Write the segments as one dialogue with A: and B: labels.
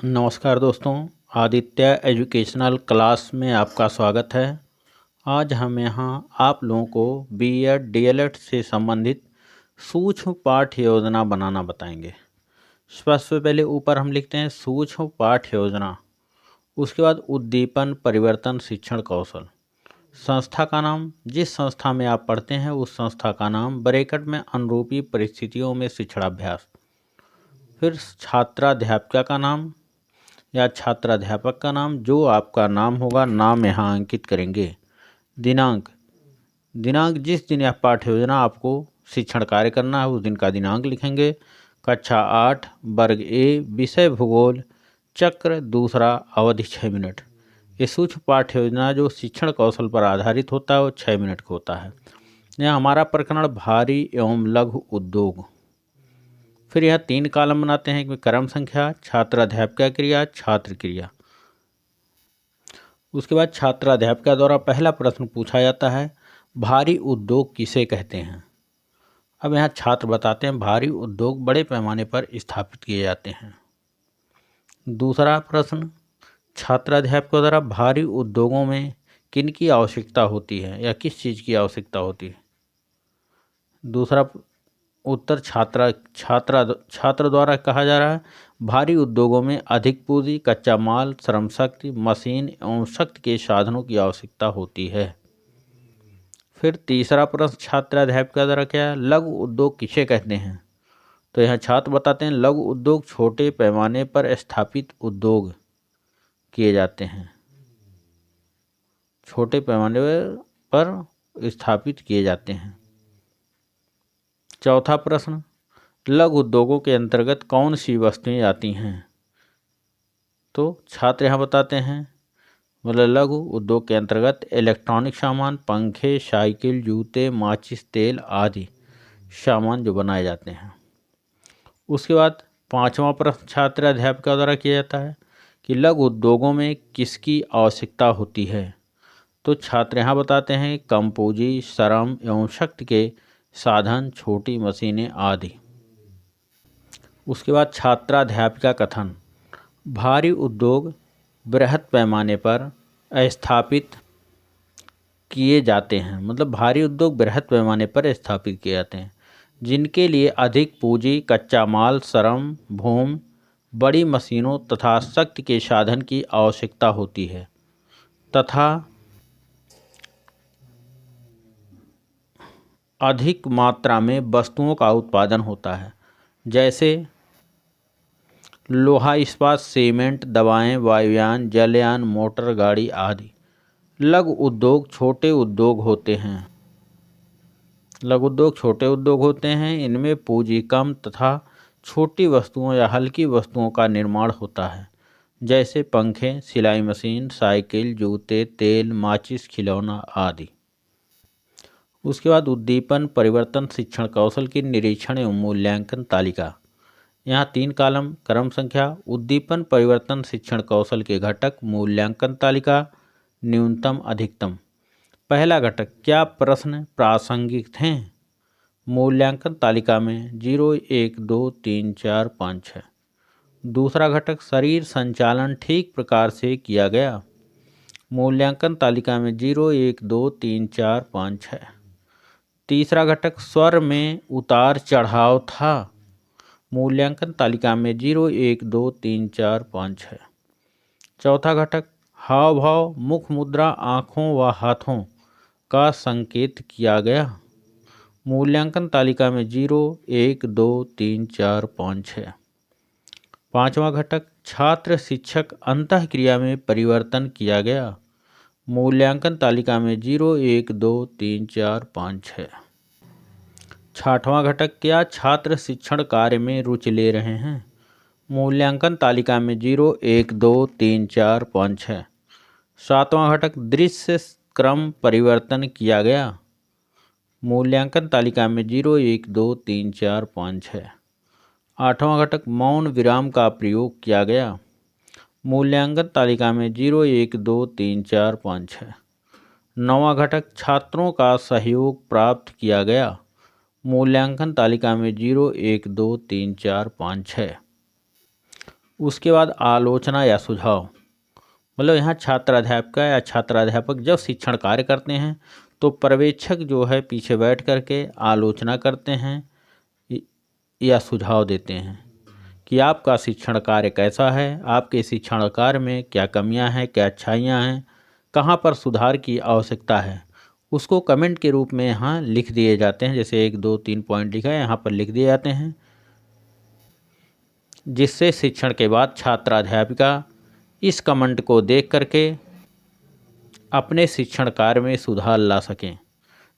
A: नमस्कार दोस्तों, Aditya educational class में आपका स्वागत है। आज हम यहाँ आप लोगों को बीएड डीएलएड से संबंधित सूक्ष्म पाठ्य योजना बनाना बताएंगे। सबसे पहले ऊपर हम लिखते हैं सूक्ष्म पाठ्य योजना। उसके बाद उद्दीपन परिवर्तन शिक्षण कौशल। संस्था का नाम, जिस संस्था में आप पढ़ते हैं उस संस्था का नाम, ब्रैकेट में अनुरूपी परिस्थितियों में शिक्षणाभ्यास। फिर छात्राध्यापिका का नाम या छात्राध्यापक का नाम, जो आपका नाम होगा नाम यहाँ अंकित करेंगे। दिनांक, जिस दिन यह पाठ्य योजना आपको शिक्षण कार्य करना है उस दिन का दिनांक लिखेंगे। कक्षा 8 वर्ग ए, विषय भूगोल, चक्र दूसरा, अवधि 6 मिनट। ये सूक्ष्म पाठ्य योजना जो शिक्षण कौशल पर आधारित होता है वो 6 मिनट का होता है। यह हमारा प्रकरण भारी एवं लघु उद्योग। फिर यह 3 कॉलम बनाते हैं कि क्रम संख्या, छात्राध्यापिका क्रिया, छात्र क्रिया। उसके बाद छात्राध्यापिका द्वारा पहला प्रश्न पूछा जाता है, भारी उद्योग किसे कहते हैं। अब यहाँ छात्र बताते हैं भारी उद्योग बड़े पैमाने पर स्थापित किए जाते हैं। दूसरा प्रश्न, छात्राध्यापिका द्वारा भारी उद्योगों में किन की आवश्यकता होती है या किस चीज़ की आवश्यकता होती है। दूसरा उत्तर, छात्र द्वारा कहा जा रहा है भारी उद्योगों में अधिक पूंजी, कच्चा माल, श्रम शक्ति, मशीन एवं शक्ति के साधनों की आवश्यकता होती है। फिर तीसरा प्रश्न छात्राध्यापिका द्वारा क्या है, लघु उद्योग किसे कहते हैं। तो यहाँ छात्र बताते हैं लघु उद्योग छोटे पैमाने पर स्थापित उद्योग किए जाते हैं, छोटे पैमाने पर स्थापित किए जाते हैं। चौथा प्रश्न, लघु उद्योगों के अंतर्गत कौन सी वस्तुएं आती हैं। तो छात्र यहाँ बताते हैं मतलब लघु उद्योग के अंतर्गत इलेक्ट्रॉनिक सामान, पंखे, साइकिल, जूते, माचिस, तेल आदि सामान जो बनाए जाते हैं। उसके बाद पांचवा प्रश्न छात्र अध्यापिका द्वारा किया जाता है कि लघु उद्योगों में किसकी आवश्यकता होती है। तो छात्र यहाँ बताते हैं कम पूंजी, श्रम एवं शक्ति के साधन, छोटी मशीनें आदि। उसके बाद छात्राध्यापिका कथन, भारी उद्योग बृहत पैमाने पर स्थापित किए जाते हैं, मतलब भारी उद्योग बृहत पैमाने पर स्थापित किए जाते हैं जिनके लिए अधिक पूंजी, कच्चा माल, श्रम, भूमि, बड़ी मशीनों तथा शक्ति के साधन की आवश्यकता होती है तथा अधिक मात्रा में वस्तुओं का उत्पादन होता है, जैसे लोहा इस्पात, सीमेंट, दवाएं, वायुयान, जलयान, मोटर गाड़ी आदि। लघु उद्योग छोटे उद्योग होते हैं। लघु उद्योग छोटे उद्योग होते हैं, इनमें पूंजी कम तथा छोटी वस्तुओं या हल्की वस्तुओं का निर्माण होता है, जैसे पंखे, सिलाई मशीन, साइकिल, जूते, तेल, माचिस, खिलौना आदि। उसके बाद उद्दीपन परिवर्तन शिक्षण कौशल की निरीक्षण एवं मूल्यांकन तालिका। यहाँ 3 कॉलम, क्रम संख्या, उद्दीपन परिवर्तन शिक्षण कौशल के घटक, मूल्यांकन तालिका, न्यूनतम अधिकतम। पहला घटक, क्या प्रश्न प्रासंगिक थे। मूल्यांकन तालिका में 0, 1, 2, 3, 4, 5, 6। दूसरा घटक, शरीर संचालन ठीक प्रकार से किया गया। मूल्यांकन तालिका में 0, 1, 2, 3, 4, 5, 6। तीसरा घटक, स्वर में उतार चढ़ाव था। मूल्यांकन तालिका में 0, 1, 2, 3, 4, 5, 6। चौथा घटक, हाव भाव, मुख मुद्रा, आँखों व हाथों का संकेत किया गया। मूल्यांकन तालिका में 0, 1, 2, 3, 4, 5, 6। पांचवा घटक, छात्र शिक्षक अंतःक्रिया में परिवर्तन किया गया। मूल्यांकन तालिका में 0, 1, 2, 3, 4, 5, 6। छठवां घटक, क्या छात्र शिक्षण कार्य में रुचि ले रहे हैं। मूल्यांकन तालिका में 0, 1, 2, 3, 4, 5, 6। सातवां घटक, दृश्य क्रम परिवर्तन किया गया। मूल्यांकन तालिका में 0, 1, 2, 3, 4, 5, 6। आठवां घटक, मौन विराम का प्रयोग किया गया। मूल्यांकन तालिका में 0, 1, 2, 3, 4, 5, 6। नौवां घटक, छात्रों का सहयोग प्राप्त किया गया। मूल्यांकन तालिका में 0, 1, 2, 3, 4, 5, 6। उसके बाद आलोचना या सुझाव, मतलब यहाँ छात्र अध्यापिका या छात्राध्यापक जब शिक्षण कार्य करते हैं तो पर्यवेक्षक जो है पीछे बैठ करके आलोचना करते हैं या सुझाव देते हैं कि आपका शिक्षण कार्य कैसा है, आपके शिक्षण कार्य में क्या कमियां हैं, क्या अच्छाइयां हैं, कहाँ पर सुधार की आवश्यकता है, उसको कमेंट के रूप में यहाँ लिख दिए जाते हैं। जैसे 1 2 3 पॉइंट लिखा है, यहाँ पर लिख दिए जाते हैं, जिससे शिक्षण के बाद छात्राध्यापिका इस कमेंट को देख करके अपने शिक्षण कार्य में सुधार ला सकें।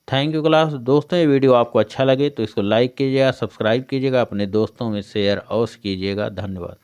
A: Thank you class. दोस्तों, ये वीडियो आपको अच्छा लगे तो इसको लाइक कीजिएगा, सब्सक्राइब कीजिएगा, अपने दोस्तों में शेयर अवश्य कीजिएगा। धन्यवाद।